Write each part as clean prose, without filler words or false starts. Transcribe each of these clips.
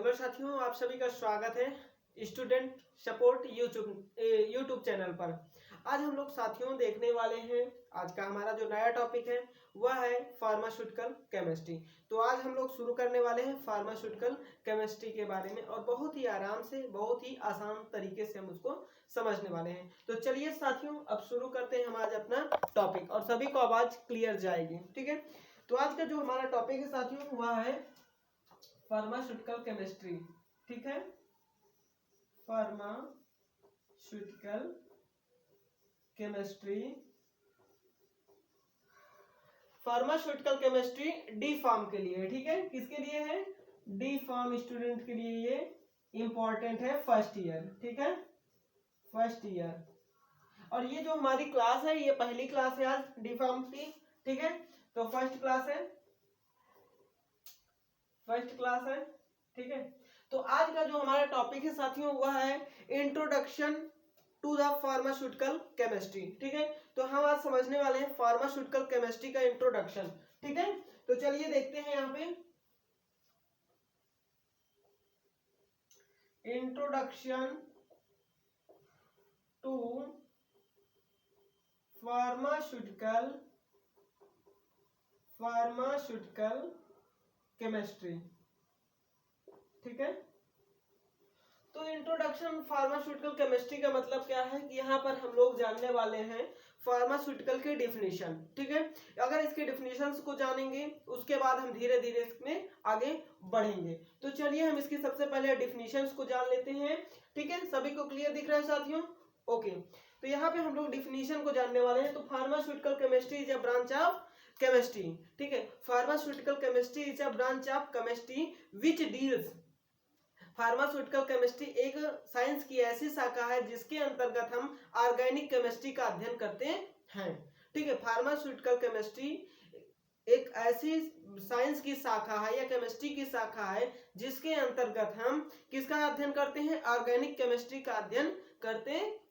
Hello साथियों, आप सभी का स्वागत है स्टूडेंट सपोर्ट यूट्यूब चैनल पर। आज हम लोग साथियों देखने वाले हैं, आज का हमारा जो नया टॉपिक है वह है फार्मास्यूटिकल केमिस्ट्री। तो आज हम लोग शुरू करने वाले हैं फार्मास्यूटिकल केमिस्ट्री के बारे में और बहुत ही आराम से, बहुत ही आसान तरीके से हम उसको समझने वाले हैं। तो चलिए साथियों, अब शुरू करते हैं हम आज अपना टॉपिक और सभी को आवाज क्लियर जाएगी। ठीक है, तो आज का जो हमारा टॉपिक है साथियों वह है फार्मास्यूटिकल केमिस्ट्री। ठीक है, pharmaceutical chemistry. Pharmaceutical chemistry D pharm के लिए, ठीक है, किसके लिए है? डी फार्म स्टूडेंट के लिए ये इंपॉर्टेंट है, फर्स्ट ईयर। ठीक है, फर्स्ट ईयर। और ये जो हमारी क्लास है ये पहली क्लास है आज डी फार्म की। ठीक है, तो फर्स्ट क्लास है, फर्स्ट क्लास है। ठीक है, तो आज का जो हमारा टॉपिक है साथियों वह है introduction to the pharmaceutical chemistry. ठीक है, तो हम आज समझने वाले हैं फार्मास्यूटिकल केमिस्ट्री का इंट्रोडक्शन। ठीक है, तो चलिए देखते हैं यहाँ पे इंट्रोडक्शन टू फार्मास्यूटिकल केमिस्ट्री। ठीक है, तो इंट्रोडक्शन फार्मास्यूटिकल केमिस्ट्री का मतलब क्या है कि यहाँ पर हम लोग जानने वाले हैं फार्मास्यूटिकल की डिफिनीशन। ठीक है, अगर इसके डिफिनीशंस को जानेंगे उसके बाद हम धीरे धीरे इसमें आगे बढ़ेंगे। तो चलिए हम इसकी सबसे पहले डिफिनीशंस को जान लेते हैं। ठीक है, सभी को क्लियर दिख रहा है साथियों? ओके, तो यहाँ पे हम लोग डिफिनीशन को जानने वाले हैं। तो pharmaceutical chemistry is a branch of chemistry. ठीक है, pharmaceutical chemistry is a branch of chemistry which deals. Pharmaceutical chemistry एक साइंस की ऐसी शाखा है जिसके अंतर्गत हम ऑर्गेनिक केमिस्ट्री का अध्ययन करते हैं। ठीक है, फार्मास्यूटिकल केमिस्ट्री एक ऐसी साइंस की शाखा है या केमिस्ट्री की शाखा है जिसके अंतर्गत हम किसका अध्ययन करते हैं? ऑर्गेनिक केमिस्ट्री का अध्ययन करते हैं।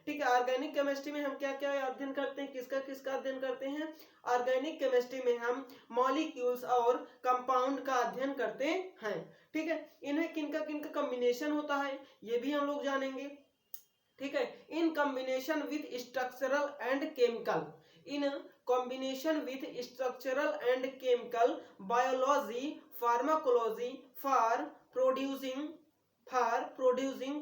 ठीक है, ऑर्गेनिक केमिस्ट्री में हम क्या क्या अध्ययन करते हैं? किसका किसका अध्ययन करते हैं? ऑर्गेनिक केमिस्ट्री में हम मॉलिक्यूल्स और कंपाउंड का अध्ययन करते हैं। ठीक है, इन्हें किनका किनका कॉम्बिनेशन होता है ये भी हम लोग जानेंगे। ठीक है, in combination with structural and chemical, in combination with structural and chemical biology pharmacology for producing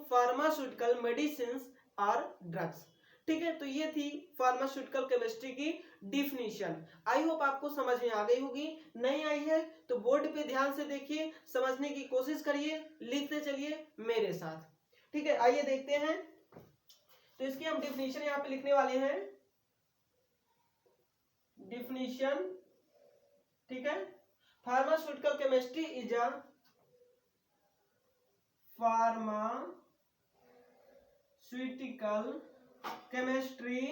pharmaceutical medicine और ड्रग्स। ठीक है, तो ये थी फार्मास्यूटिकल केमिस्ट्री की डिफिनीशन। आई होप आपको समझ में आ गई होगी। नहीं आई है तो बोर्ड पे ध्यान से देखिए, समझने की कोशिश करिए, लिखते चलिए मेरे साथ। ठीक है, आइए देखते हैं। तो इसकी हम डिफिनीशन यहाँ पे लिखने वाले हैं, डिफिनीशन। ठीक है, pharmaceutical chemistry is a pharmaceutical chemistry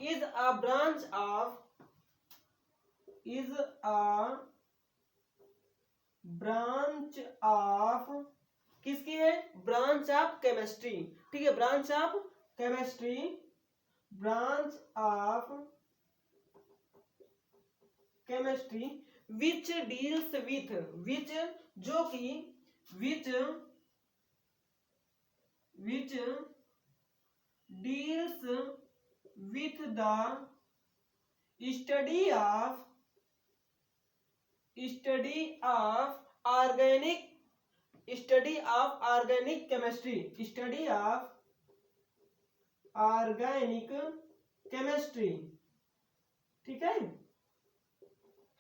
is a branch of किसकी है? Branch of chemistry. ठीक है, branch of chemistry, branch of chemistry which deals with, which जो कि विच deals with the study of organic chemistry, study of organic chemistry। ठीक है,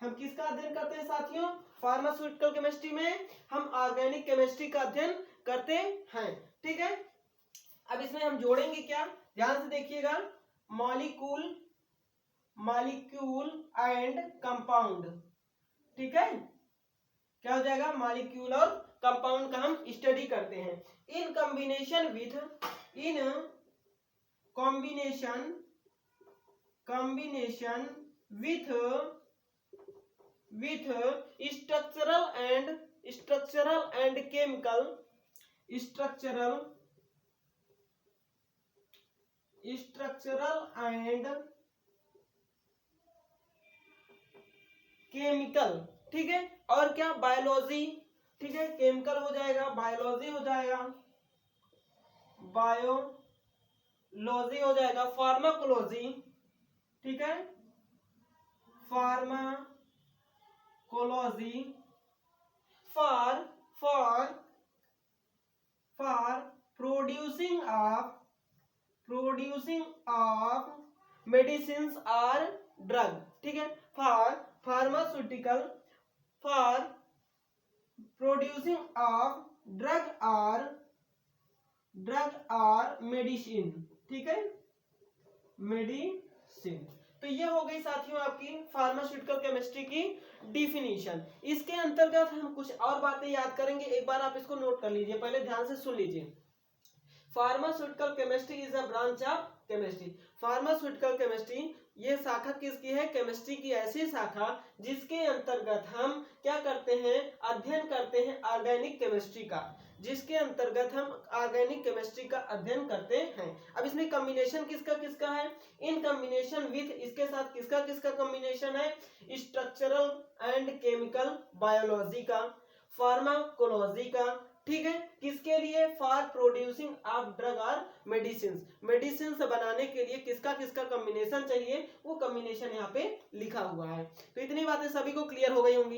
हम किसका अध्ययन करते हैं साथियों? फार्मास्यूटिकल केमिस्ट्री में हम ऑर्गेनिक केमिस्ट्री का अध्ययन करते हैं। ठीक है, अब इसमें हम जोड़ेंगे क्या, ध्यान से देखिएगा। Molecule and compound. ठीक है, क्या हो जाएगा? मॉलिक्यूल और कंपाउंड का हम स्टडी करते हैं। In combination with structural and chemical, structural and chemical। ठीक है, और क्या बायोलॉजी, ठीक है, केमिकल हो जाएगा, बायोलॉजी हो जाएगा, बायोलॉजी हो जाएगा, फार्माकोलॉजी, ठीक है, pharmacology, for producing of medicine और ड्रग, ठीक है, for pharmaceutical, for producing of drug और मेडिसिन, ठीक है, मेडिसिन। तो ये हो गई साथियों आपकी फार्मास्यूटिकल केमिस्ट्री की डिफिनीशन। इसके अंतर्गत हम कुछ और बातें याद करेंगे, एक बार आप इसको नोट कर लीजिए, पहले ध्यान से सुन लीजिए। Pharmaceutical chemistry is a branch of chemistry. Pharmaceutical chemistry ये शाखा किसकी है? केमिस्ट्री की ऐसी शाखा जिसके अंतर्गत हम क्या करते हैं? अध्ययन करते हैं ऑर्गेनिक केमिस्ट्री का, जिसके अंतर्गत हम ऑर्गेनिक केमिस्ट्री का अध्ययन करते हैं। अब इसमें कॉम्बिनेशन किसका किसका है? इन कॉम्बिनेशन विथ, इसके साथ किसका किसका कॉम्बिनेशन है? स्ट्रक्चरल एंड केमिकल बायोलॉजी का, फार्माकोलॉजी का, ठीक है, किसके लिए? फॉर प्रोड्यूसिंग ऑफ ड्रग और मेडिसिन, मेडिसिन बनाने के लिए किसका किसका कॉम्बिनेशन चाहिए, वो कॉम्बिनेशन यहाँ पे लिखा हुआ है। तो इतनी बातें सभी को क्लियर हो गई होंगी,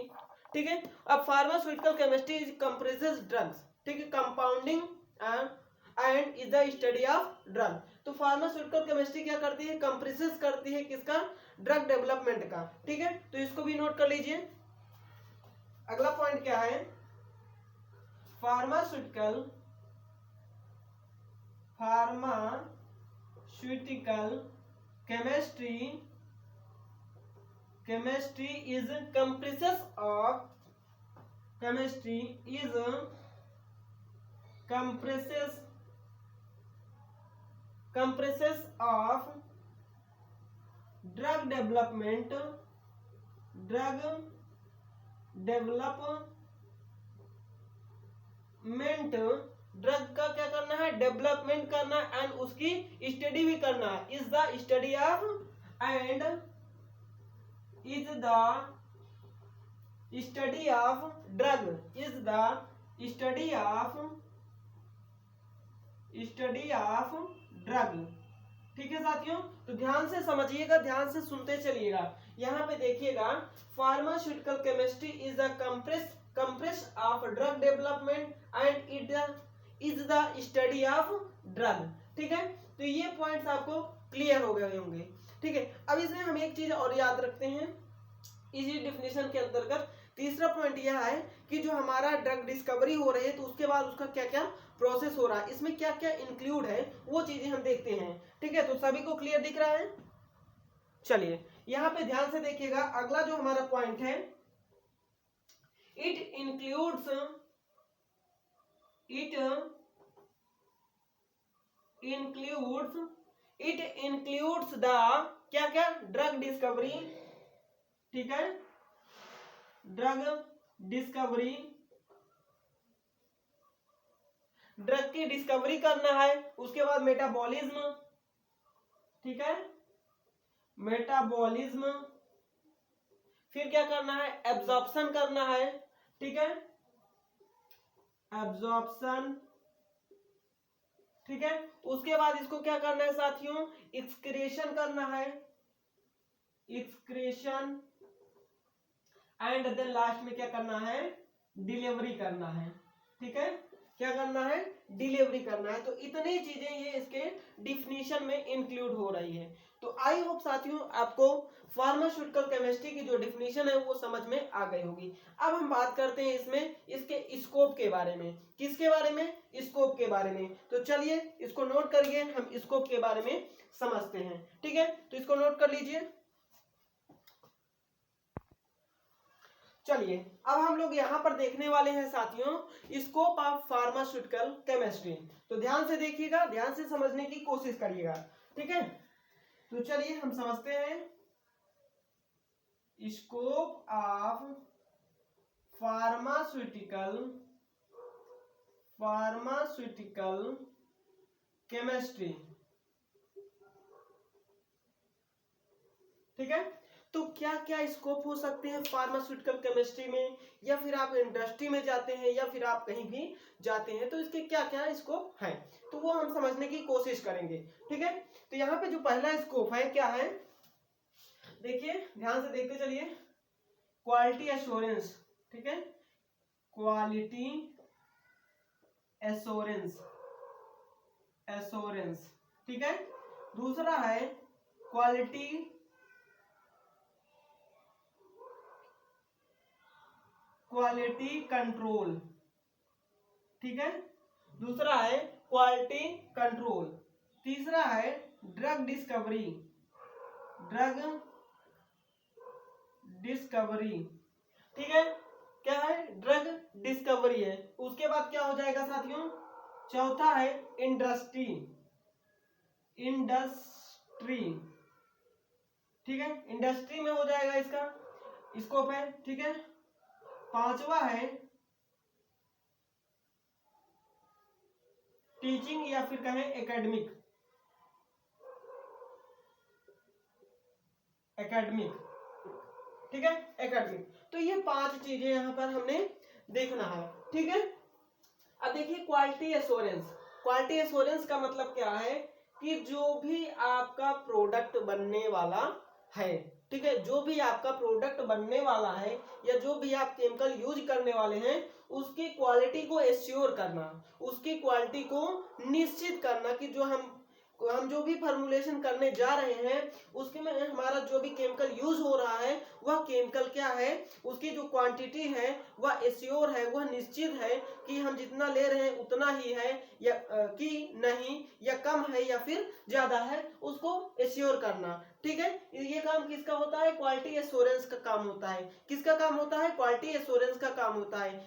ठीक है। अब pharmaceutical chemistry is compresses drugs, ठीक है, compounding and is the study of drug. तो फार्मास्यूटिकल केमिस्ट्री क्या करती है? कंप्रेसेस करती है किसका? ड्रग डेवलपमेंट का, ठीक है। तो इसको भी नोट कर लीजिए। अगला पॉइंट क्या है? Pharmaceutical chemistry is compresses of drug development, drug का क्या करना है? डेवलपमेंट करना है एंड उसकी स्टडी भी करना है। Is the study of and is the study of drug, is the study of drug, ठीक है साथियों। तो ध्यान से समझिएगा, ध्यान से सुनते चलिएगा। यहाँ पे देखिएगा, pharmaceutical chemistry is the compress of drug development and it is the study of drug, ठीक है। तो ये पॉइंट्स आपको क्लियर हो गए होंगे, ठीक है। अब इसमें हम एक चीज और याद रखते हैं इसी डिफिनेशन के अंतर्गत। तीसरा पॉइंट यह है कि जो हमारा ड्रग डिस्कवरी हो रही है तो उसके बाद उसका क्या क्या प्रोसेस हो रहा है, इसमें क्या क्या इंक्लूड है, वो चीजें हम देखते हैं, ठीक है। तो सभी को क्लियर दिख रहा है? चलिए यहां पे ध्यान से देखिएगा। अगला जो हमारा पॉइंट है, इट इंक्लूड्स द क्या क्या? ड्रग डिस्कवरी, ठीक है, ड्रग डिस्कवरी, ड्रग की डिस्कवरी करना है, उसके बाद मेटाबॉलिज्म, ठीक है, मेटाबॉलिज्म, फिर क्या करना है? एब्जॉर्प्शन करना है, ठीक है, एब्जॉर्प्शन, ठीक है। उसके बाद इसको क्या करना है साथियों? एक्सक्रीशन करना है, एक्सक्रीशन, एंड देन लास्ट में क्या करना है? डिलीवरी करना है, ठीक है। क्या करना है? डिलीवरी करना है। तो इतनी चीजें ये इसके डिफिनीशन में इंक्लूड हो रही है। तो आई होप साथियों आपको फार्मास्यूटिकल केमिस्ट्री की जो डिफिनीशन है वो समझ में आ गई होगी। अब हम बात करते हैं इसमें इसके स्कोप के बारे में। किसके बारे में? स्कोप के बारे में। तो चलिए इसको नोट करिए, हम स्कोप के बारे में समझते हैं, ठीक है। तो इसको नोट कर लीजिए। चलिए अब हम लोग यहां पर देखने वाले हैं साथियों स्कोप ऑफ फार्मास्यूटिकल केमिस्ट्री। तो ध्यान से देखिएगा, ध्यान से समझने की कोशिश करिएगा, ठीक है। तो चलिए हम समझते हैं स्कोप ऑफ फार्मास्यूटिकल केमिस्ट्री, ठीक है। तो क्या क्या स्कोप हो सकते हैं फार्मास्यूटिकल केमिस्ट्री में, या फिर आप इंडस्ट्री में जाते हैं या फिर आप कहीं भी जाते हैं तो इसके क्या क्या स्कोप हैं, तो वो हम समझने की कोशिश करेंगे। ठीक है, तो यहाँ पे जो पहला स्कोप है क्या है, देखिए ध्यान से देखते चलिए, क्वालिटी एश्योरेंस। ठीक है, क्वालिटी एश्योरेंस, एश्योरेंस। ठीक है, दूसरा है क्वालिटी कंट्रोल। ठीक है, दूसरा है क्वालिटी कंट्रोल। तीसरा है ड्रग डिस्कवरी, ड्रग डिस्कवरी। ठीक है, क्या है, ड्रग डिस्कवरी है। उसके बाद क्या हो जाएगा साथियों, चौथा है इंडस्ट्री, इंडस्ट्री। ठीक है, इंडस्ट्री में हो जाएगा इसका स्कोप है। ठीक है, पांचवा है टीचिंग या फिर कहें एकेडमिक, एकेडमिक। ठीक है, एकेडमिक। तो ये 5 चीजें यहां पर हमने देखना है। ठीक है, अब देखिए क्वालिटी एश्योरेंस। क्वालिटी एश्योरेंस का मतलब क्या है कि जो भी आपका प्रोडक्ट बनने वाला है, ठीक है, जो भी आपका प्रोडक्ट बनने वाला है या जो भी आप केमिकल यूज करने वाले हैं उसकी क्वालिटी को एश्योर करना, उसकी क्वालिटी को निश्चित करना कि जो हम जो भी फॉर्मुलेशन करने जा रहे हैं उसके में हमारा जो भी केमिकल यूज हो रहा है वह केमिकल क्या है, उसकी जो क्वांटिटी है वह एश्योर है, वह निश्चित है कि हम जितना ले रहे हैं उतना ही है या कि नहीं, या कम है या फिर ज्यादा है, उसको एश्योर करना। ठीक है, ये काम किसका होता है, क्वालिटी एश्योरेंस का काम होता है। किसका काम होता है, क्वालिटी एश्योरेंस का काम होता है।